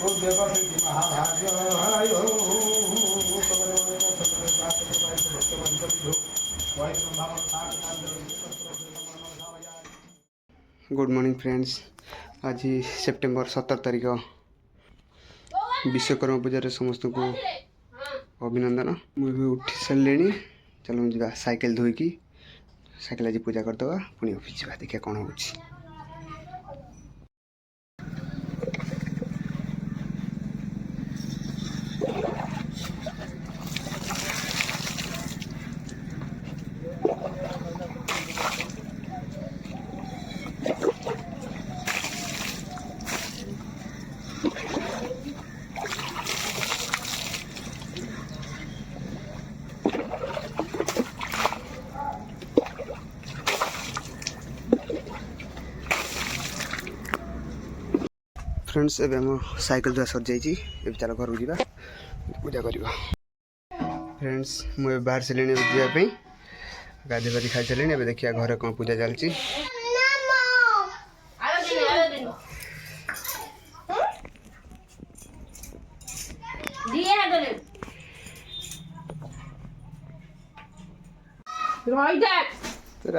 Good morning friends. आज September 17 तारिख विश्वकर्मा पूजा समस्त को अभिनंदन। मुझे उठी सारे चलो जा साइकेल धोईकी साइकेल आज पूजा करदे पुणी ऑफिस जा देखिए कौन हो। फ्रेंड्स एवं आम साइकेल धुआ सर जाइए चल घर को जा पूजा करवा। फ्रेंड्स मुझे बाहर सारे जावाई गाधे बाधि खाई सारे। ए देखिए घर कौन पूजा चलती।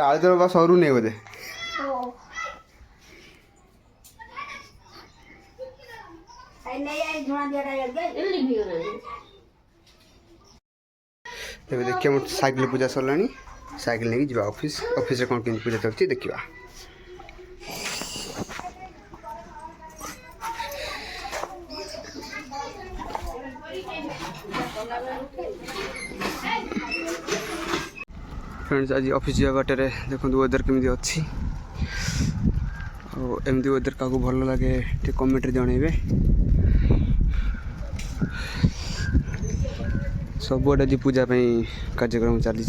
आलू बस सरू नहीं बोधे देखिए मोट साइकेल पूजा सरला साइकेल नहीं जा ऑफिस ऑफिस कौन कि पूजा चलती देखा। फ्रेंड्स आज ऑफिस जा बाटे देखो वेदर केमी अच्छी एमती वेदर क्या भल लगे टे कमेंट जनइबे। सबुआड आज पूजा कार्यक्रम चली।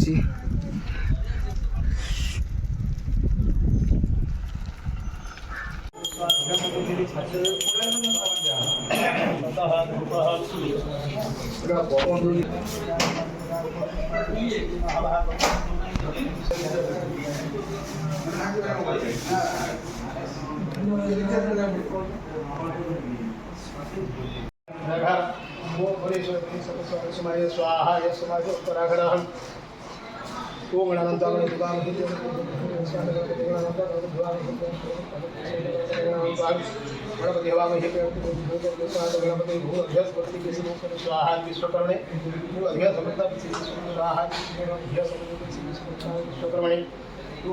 स्वाहा विश्वकर्मणे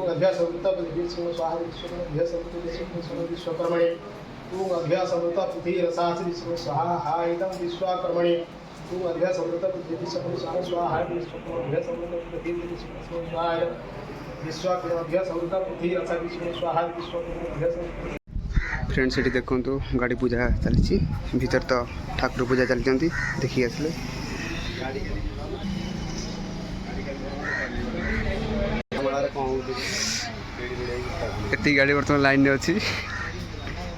अभ्यासमृत पृथ्वी रसासी विष्णु स्वाहा विश्वकर्मणे अभ्यासमृत पृथ्वी स्वाहा स्वाहा अभ्यासमृत पृथ्वी स्वाहा विश्वकर्मभ्यासमृत पृथ्वी रसा विष्णु स्वाहा विश्वकर्मभ्यास। फ्रेंड्स ये देखो गाड़ी पूजा चली भीतर तो ठाकुर पूजा चलती देखिए आसले। एति गाड़ी बर्तमान लाइन में अच्छी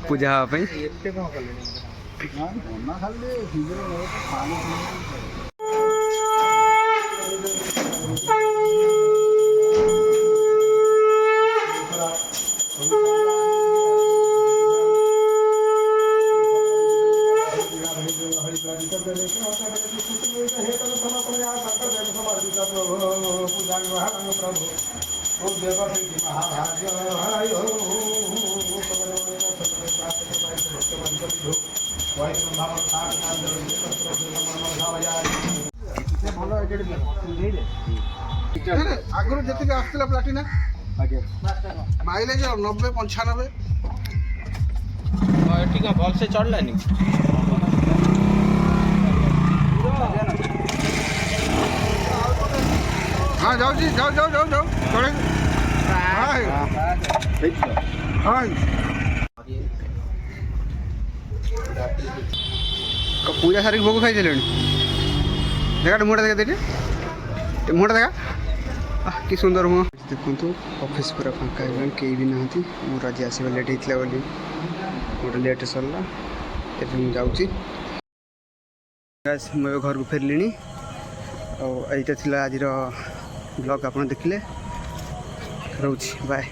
पूजा हाँपाई। आगुरी जी आसला प्लाटिना माइलेज 90-95 भल से चढ़लानी। हाँ जाओ जाओ जाओ जाओ जाओ चढ़े। हाँ पूजा सारी भोग खाई देखा मुँह देखा दे मुँह देखा कि सुंदर मुँह देखु। ऑफिस पूरा फांका है कई भी ना मोर आज आसवा लेट होता बोली गोटे लेट सरला मुझे जाऊँगी मैं घर को फेरली। और यहाँ आज ब्लॉग आप देखिले रोच बाय।